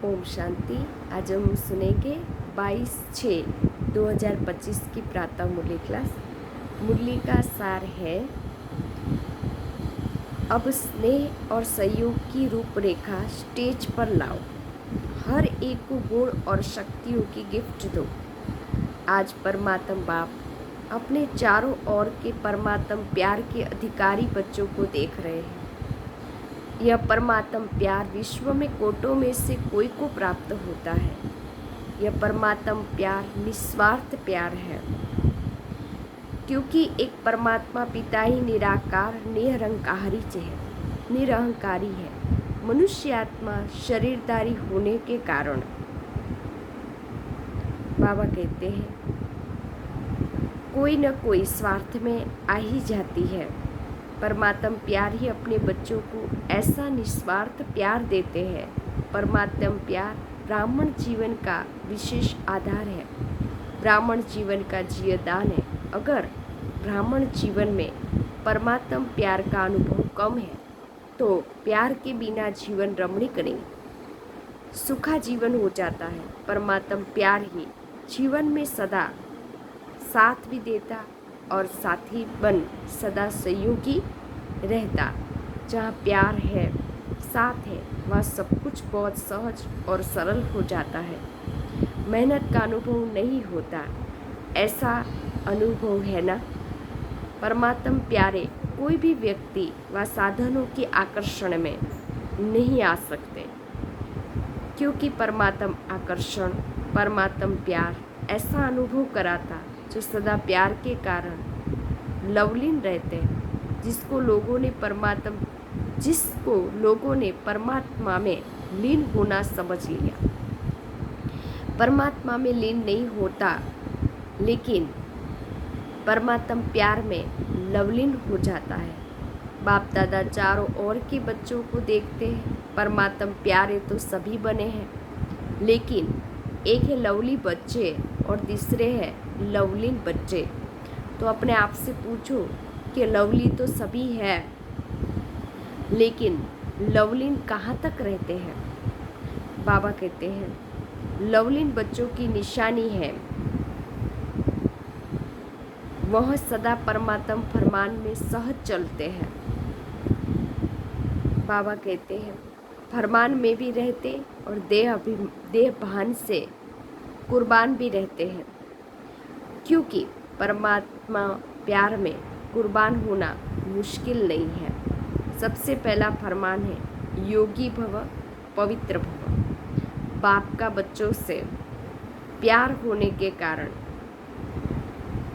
ओम शांति। आज हम सुनेंगे 22/6/2025 की प्रातः मुरली क्लास। मुरली का सार है, अब स्नेह और सहयोग की रूपरेखा स्टेज पर लाओ, हर एक को गुण और शक्तियों की गिफ्ट दो। आज परमात्मा बाप अपने चारों ओर के परमात्मा प्यार के अधिकारी बच्चों को देख रहे हैं। यह परमात्म प्यार विश्व में कोटों में से कोई को प्राप्त होता है। यह परमात्म प्यार निस्वार्थ प्यार है, क्योंकि एक परमात्मा पिता ही निराकार निरहंकारी है। मनुष्य आत्मा शरीरधारी होने के कारण बाबा कहते हैं कोई न कोई स्वार्थ में आ ही जाती है। परमात्मा प्यार ही अपने बच्चों को ऐसा निस्वार्थ प्यार देते हैं। परमात्मा प्यार ब्राह्मण जीवन का विशेष आधार है, ब्राह्मण जीवन का जीवदान है। अगर ब्राह्मण जीवन में परमात्मा प्यार का अनुभव कम है तो प्यार के बिना जीवन रमणीक नहीं, सुखा जीवन हो जाता है। परमात्मा प्यार ही जीवन में सदा साथ भी देता और साथी बन सदा सहयोगी रहता। जहाँ प्यार है, साथ है, वहाँ सब कुछ बहुत सहज और सरल हो जाता है। मेहनत का अनुभव नहीं होता, ऐसा अनुभव है ना। परमात्मा प्यारे कोई भी व्यक्ति व साधनों के आकर्षण में नहीं आ सकते, क्योंकि परमात्मा आकर्षण, परमात्मा प्यार ऐसा अनुभव कराता जो सदा प्यार के कारण लवलीन रहते हैं। जिसको लोगों ने परमात्मा में लीन होना समझ लिया। परमात्मा में लीन नहीं होता, लेकिन परमात्मा प्यार में लवलीन हो जाता है। बाप दादा चारों ओर के बच्चों को देखते हैं। परमात्मा प्यारे तो सभी बने हैं, लेकिन एक है लवली बच्चे और दूसरे है लवलीन बच्चे। तो अपने आप से पूछो कि लवली तो सभी है, लेकिन लवलीन कहाँ तक रहते हैं। बाबा कहते हैं लवलीन बच्चों की निशानी है, वह सदा परमात्मा फरमान में सहज चलते हैं। बाबा कहते हैं फरमान में भी रहते और देह भान से कुर्बान भी रहते हैं, क्योंकि परमात्मा प्यार में कुर्बान होना मुश्किल नहीं है। सबसे पहला फरमान है योगी भव पवित्र भव। बाप का बच्चों से प्यार होने के कारण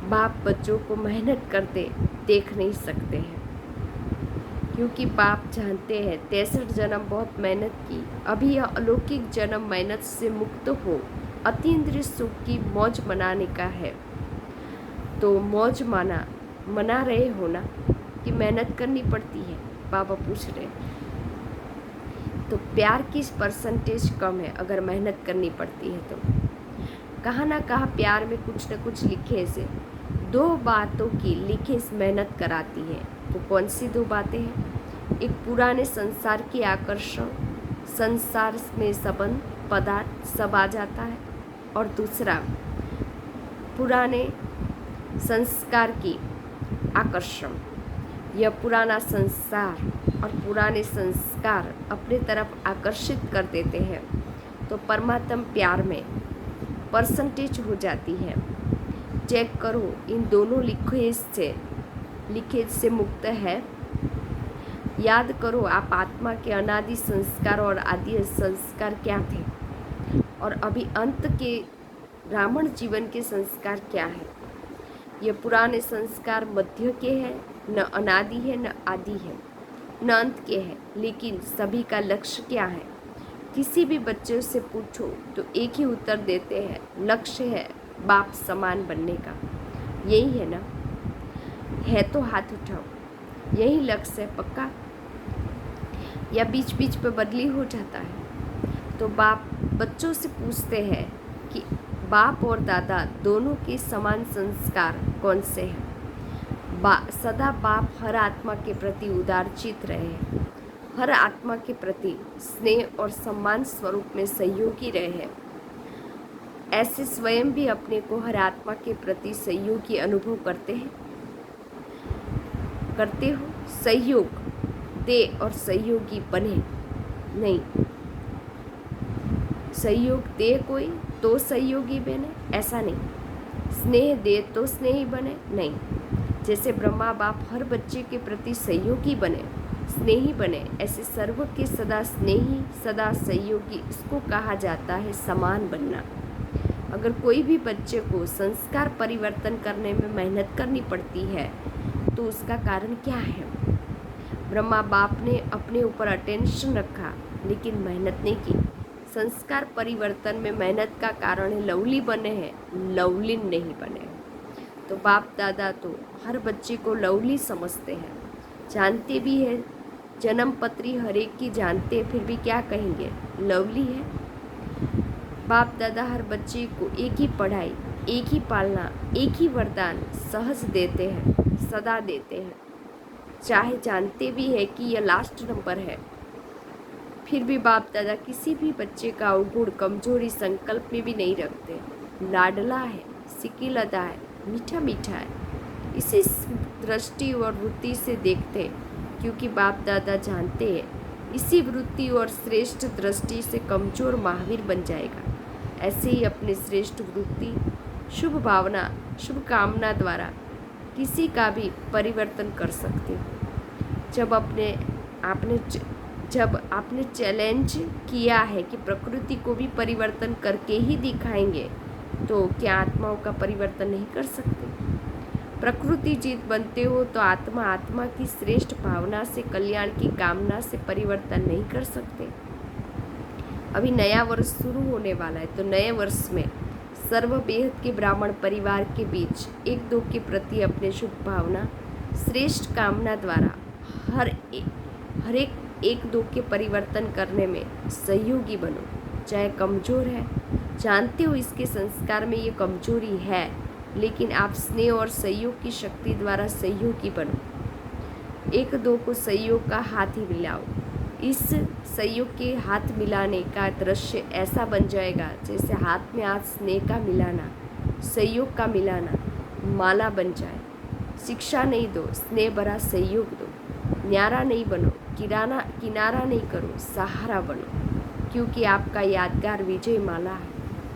बाप बच्चों को मेहनत करते देख नहीं सकते हैं, क्योंकि बाप जानते हैं 63 जन्म बहुत मेहनत की, अभी यह अलौकिक जन्म मेहनत से मुक्त हो अतीन्द्रिय सुख की मौज मनाने का है। तो मौज मना रहे हो ना, कि मेहनत करनी पड़ती है। बाबा पूछ रहे तो प्यार की परसेंटेज कम है अगर मेहनत करनी पड़ती है। तो कहाँ ना कहाँ प्यार में कुछ न कुछ लिखे से 2 बातों की लिखे मेहनत कराती है। तो कौन सी 2 बातें हैं? एक पुराने संसार की आकर्षण, संसार में संबंध पदार्थ सब आ जाता है, और दूसरा पुराने संस्कार की आकर्षण। यह पुराना संसार और पुराने संस्कार अपने तरफ आकर्षित कर देते हैं। तो परमात्मा प्यार में परसेंटेज हो जाती है। चेक करो इन दोनों लिखेज से मुक्त है। याद करो आप आत्मा के अनादि संस्कार और आदि संस्कार क्या थे, और अभी अंत के ब्राह्मण जीवन के संस्कार क्या है। ये पुराने संस्कार मध्य के हैं, न अनादि है न आदि है, न अंत के हैं, लेकिन सभी का लक्ष्य क्या है। किसी भी बच्चे से पूछो तो एक ही उत्तर देते हैं, लक्ष्य है बाप समान बनने का। यही है ना, है तो हाथ उठाओ। यही लक्ष्य है पक्का, या बीच बीच पे बदली हो जाता है। तो बाप बच्चों से पूछते हैं कि बाप और दादा दोनों के समान संस्कार कौन से हैं। सदा बाप हर आत्मा के प्रति उदारचित रहे, हर आत्मा के प्रति स्नेह और सम्मान स्वरूप में सहयोगी रहे। ऐसे स्वयं भी अपने को हर आत्मा के प्रति सहयोगी अनुभव करते हो। सहयोग दे और सहयोगी बने नहीं। सहयोग दे कोई तो सहयोगी बने, ऐसा नहीं। स्नेह दे तो स्नेही बने, नहीं। जैसे ब्रह्मा बाप हर बच्चे के प्रति सहयोगी बने, स्नेही बने, ऐसे सर्व के सदा स्नेही सदा सहयोगी, इसको कहा जाता है समान बनना। अगर कोई भी बच्चे को संस्कार परिवर्तन करने में मेहनत करनी पड़ती है तो उसका कारण क्या है? ब्रह्मा बाप ने अपने ऊपर अटेंशन रखा लेकिन मेहनत नहीं की। संस्कार परिवर्तन में मेहनत का कारण है लवली बने हैं, लवलीन नहीं बने। तो बाप दादा तो हर बच्चे को लवली समझते हैं, जानते भी है। जन्म पत्री हर एक की जानते हैं, फिर भी क्या कहेंगे? लवली है। बाप दादा हर बच्चे को एक ही पढ़ाई, एक ही पालना, एक ही वरदान सहज देते हैं, सदा देते हैं। चाहे जानते भी है कि यह लास्ट नंबर है, फिर भी बाप दादा किसी भी बच्चे का अवगुण कमजोरी संकल्प में भी नहीं रखते। लाडला है, सिकिलता है, मीठा मीठा है, इसी दृष्टि और वृत्ति से देखते हैं, क्योंकि बाप दादा जानते हैं इसी वृत्ति और श्रेष्ठ दृष्टि से कमजोर महावीर बन जाएगा। ऐसे ही अपने श्रेष्ठ वृत्ति, शुभ भावना, शुभ कामना द्वारा किसी का भी परिवर्तन कर सकते हो। जब आपने चैलेंज किया है कि प्रकृति को भी परिवर्तन करके ही दिखाएंगे, तो क्या आत्माओं का परिवर्तन नहीं कर सकते? प्रकृति जीत बनते हो तो आत्मा की श्रेष्ठ भावना से, कल्याण की कामना से परिवर्तन नहीं कर सकते। अभी नया वर्ष शुरू होने वाला है, तो नए वर्ष में सर्व बेहद के ब्राह्मण परिवार के बीच एक दो के प्रति अपने शुभ भावना, श्रेष्ठ कामना द्वारा हर एक दो के परिवर्तन करने में सहयोगी बनो। चाहे कमज़ोर है, जानते हो इसके संस्कार में ये कमजोरी है, लेकिन आप स्नेह और सहयोग की शक्ति द्वारा सहयोगी बनो। एक दो को सहयोग का हाथ ही मिलाओ। इस सहयोग के हाथ मिलाने का दृश्य ऐसा बन जाएगा जैसे हाथ में हाथ स्नेह का मिलाना, सहयोग का मिलाना माला बन जाए। शिक्षा नहीं दो, स्नेह भरा सहयोग दो। न्यारा नहीं बनो, किनारा नहीं करो, सहारा बनो, क्योंकि आपका यादगार विजय माला है।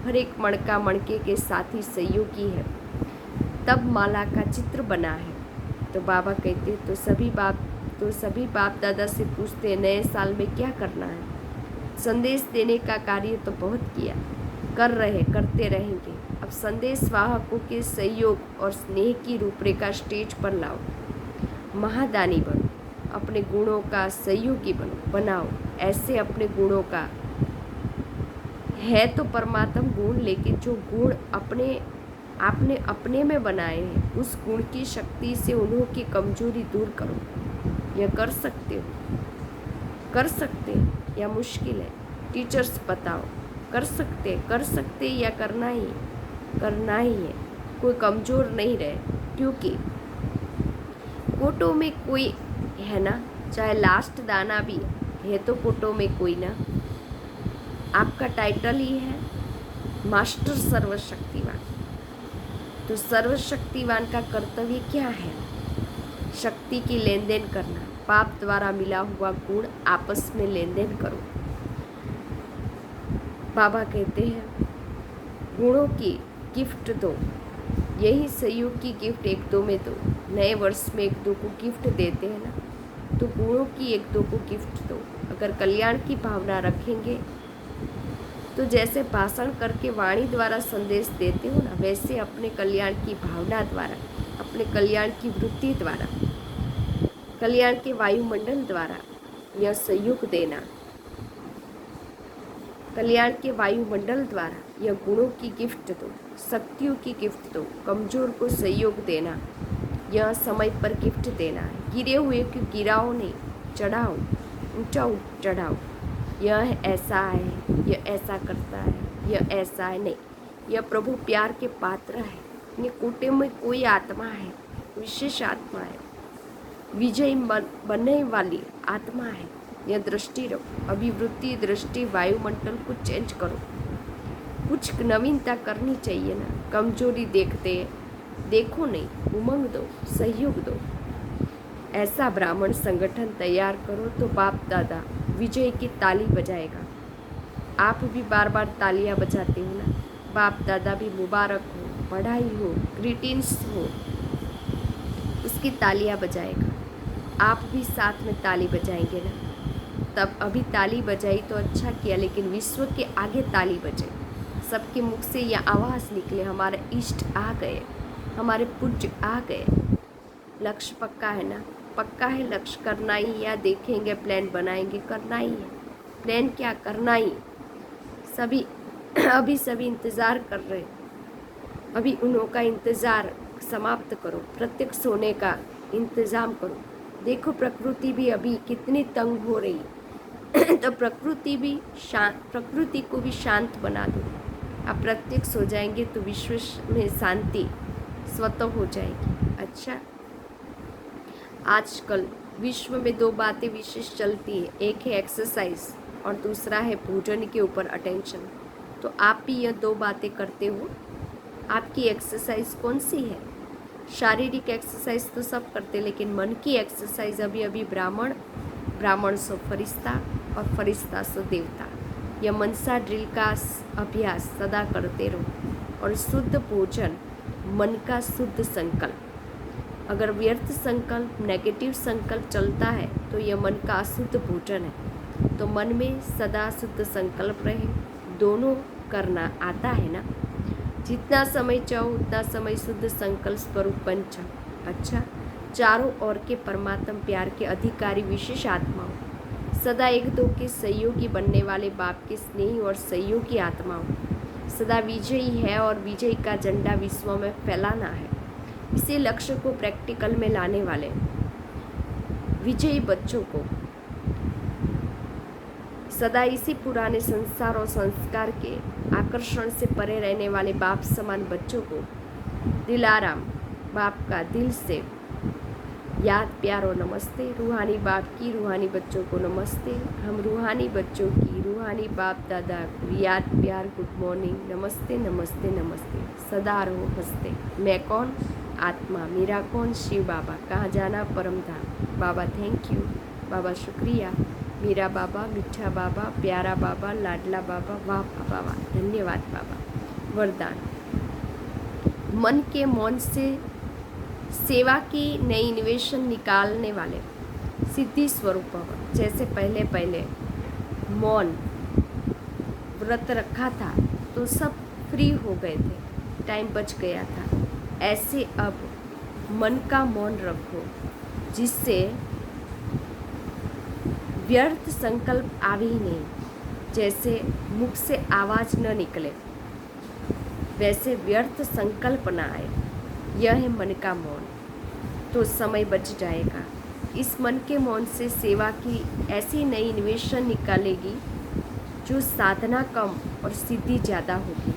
हर एक मणका मणके के साथी सहयोगी है, तब माला का चित्र बना है। तो बाबा कहते तो सभी बाप दादा से पूछते नए साल में क्या करना है। संदेश देने का कार्य तो बहुत किया, करते रहेंगे। अब संदेश वाहकों के सहयोग और स्नेह की रूपरेखा स्टेज पर लाओ। महादानी बनो, अपने गुणों का सहयोगी बनाओ। ऐसे अपने गुणों का है तो परमात्म गुण, लेकिन जो गुण आपने अपने में बनाए हैं, उस गुण की शक्ति से उन्हों की कमजोरी दूर करो। यह कर सकते हैं या मुश्किल है? टीचर्स बताओ, कर सकते या करना ही है। कोई कमज़ोर नहीं रहे, क्योंकि कोटो में कोई है ना, चाहे लास्ट दाना भी है तो कोटो में कोई ना। आपका टाइटल ही है मास्टर सर्वशक्तिवान। तो सर्वशक्तिवान का कर्तव्य क्या है? शक्ति की लेन देन करना। पाप द्वारा मिला हुआ गुण आपस में लेन देन करो। बाबा कहते हैं गुणों की गिफ्ट दो। यही सहयोग की गिफ्ट एक दो में दो। नए वर्ष में एक दो को गिफ्ट देते हैं ना, तो गुणों की एक दो को गिफ्ट दो। अगर कल्याण की भावना रखेंगे तो जैसे भाषण करके वाणी द्वारा संदेश देते हो ना, वैसे अपने कल्याण की भावना द्वारा, अपने कल्याण की वृत्ति द्वारा, कल्याण के वायुमंडल द्वारा यह सहयोग देना। कल्याण के वायुमंडल द्वारा यह गुणों की गिफ्ट दो, शक्तियों की गिफ्ट दो। कमजोर को सहयोग देना, यह समय पर गिफ्ट देना है। गिरे हुए को गिराओ नहीं, चढ़ाओ, ऊंचा चढ़ाओ। यह ऐसा है, यह ऐसा करता है, यह ऐसा है नहीं। यह प्रभु प्यार के पात्र है। ये कोटे में कोई आत्मा है, विशेष आत्मा है, विजयी बनने वाली आत्मा है। यह दृष्टि रखो, अभिवृत्ति दृष्टि वायुमंडल को चेंज करो। कुछ नवीनता करनी चाहिए ना। कमजोरी देखते देखो नहीं, उमंग दो, सहयोग दो। ऐसा ब्राह्मण संगठन तैयार करो तो बाप दादा विजय की ताली बजाएगा। आप भी बार बार तालियां बजाते हो ना। बाप दादा भी मुबारक हो, पढ़ाई हो, ग्रीटिंग्स हो, उसकी तालियां बजाएगा। आप भी साथ में ताली बजाएंगे ना। तब अभी ताली बजाई तो अच्छा किया, लेकिन विश्व के आगे ताली बजे, सबके मुख से यह आवाज़ निकले, हमारे इष्ट आ गए, हमारे पूज्य आ गए। लक्ष्य पक्का है ना। पक्का है लक्ष्य करना ही, या देखेंगे प्लान बनाएंगे, करना ही है। प्लान क्या, करना ही। सभी अभी सभी इंतज़ार कर रहे हैं। अभी उन्हों का इंतज़ार समाप्त करो, प्रत्यक्ष होने का इंतज़ाम करो। देखो प्रकृति भी अभी कितनी तंग हो रही तो प्रकृति को भी शांत बना दो। आप प्रत्यक्ष हो जाएंगे तो विश्व में शांति स्वतः हो जाएगी। अच्छा, आजकल विश्व में दो बातें विशेष चलती है, एक है एक्सरसाइज और दूसरा है भोजन के ऊपर अटेंशन। तो आप भी यह दो बातें करते हो। आपकी एक्सरसाइज कौन सी है? शारीरिक एक्सरसाइज तो सब करते, लेकिन मन की एक्सरसाइज अभी अभी ब्राह्मण सो फरिश्ता और फरिश्ता सो देवता। यह मनसा ड्रिल का अभ्यास सदा करते रहो। और शुद्ध भोजन, मन का शुद्ध संकल्प। अगर व्यर्थ संकल्प, नेगेटिव संकल्प चलता है तो यह मन का अशुद्ध भोजन है। तो मन में सदा शुद्ध संकल्प रहे, दोनों करना आता है ना। जितना समय चाहो उतना समय शुद्ध संकल्प स्वरूप बन जाओ। अच्छा, चारों ओर के परमात्मा प्यार के अधिकारी विशेष आत्माओं, सदा एक दो के सहयोगी बनने वाले बाप के स्नेही और सहयोगी आत्माओं, सदा विजयी है और विजय का झंडा विश्व में फैलाना है। इसी लक्ष्य को प्रैक्टिकल में लाने वाले विजयी बच्चों को, सदा इसी पुराने संसार और संस्कार के आकर्षण से परे रहने वाले बाप समान बच्चों को दिलाराम बाप का दिल से याद, प्यार और नमस्ते। रूहानी बाप की रूहानी बच्चों को नमस्ते। हम रूहानी बच्चों की रूहानी बाप दादा को याद, प्यार, गुड मॉर्निंग, नमस्ते नमस्ते नमस्ते। सदा रहो हंसते। मैं कौन? आत्मा। मेरा कौन? शिव बाबा। कहाँ जाना? परम धाम। बाबा थैंक यू, बाबा शुक्रिया, मेरा बाबा, मीठा बाबा, प्यारा बाबा, लाडला बाबा, वाह बाबा, धन्यवाद बाबा। वरदान, मन के मौन से सेवा की नई इन्वेशन निकालने वाले सिद्धि स्वरूप भव। जैसे पहले मौन व्रत रखा था तो सब फ्री हो गए थे, टाइम बच गया था। ऐसे अब मन का मौन रखो, जिससे व्यर्थ संकल्प आवे ही नहीं। जैसे मुख से आवाज़ न निकले, वैसे व्यर्थ संकल्प न आए। यह है मन का मौन। तो समय बच जाएगा। इस मन के मौन से सेवा की ऐसी नई इन्वेशन निकालेगी जो साधना कम और सिद्धि ज़्यादा होगी।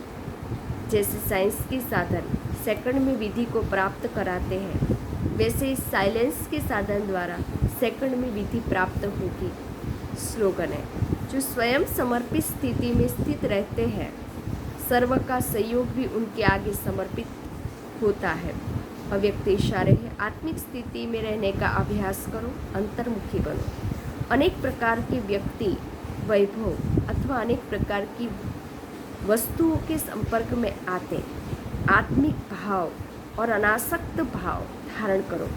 जैसे साइंस के साधन सेकंड में विधि को प्राप्त कराते हैं, वैसे इस साइलेंस के साधन द्वारा सेकंड में विधि प्राप्त होगी। स्लोगन है, जो स्वयं समर्पित स्थिति में स्थित रहते हैं, सर्व का सहयोग भी उनके आगे समर्पित होता है। अव्यक्त इशारे है, आत्मिक स्थिति में रहने का अभ्यास करो, अंतर्मुखी बनो। अनेक प्रकार के व्यक्ति, वैभव अथवा अनेक प्रकार की वस्तुओं के संपर्क में आते, आत्मिक भाव और अनासक्त भाव धारण करो।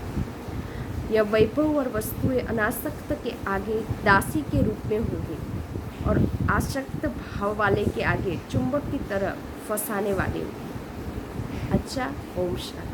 यह वैभव और वस्तुएं अनासक्त के आगे दासी के रूप में होगी और आसक्त भाव वाले के आगे चुंबक की तरह फंसाने वाली होगी। अच्छा, ओम शांति।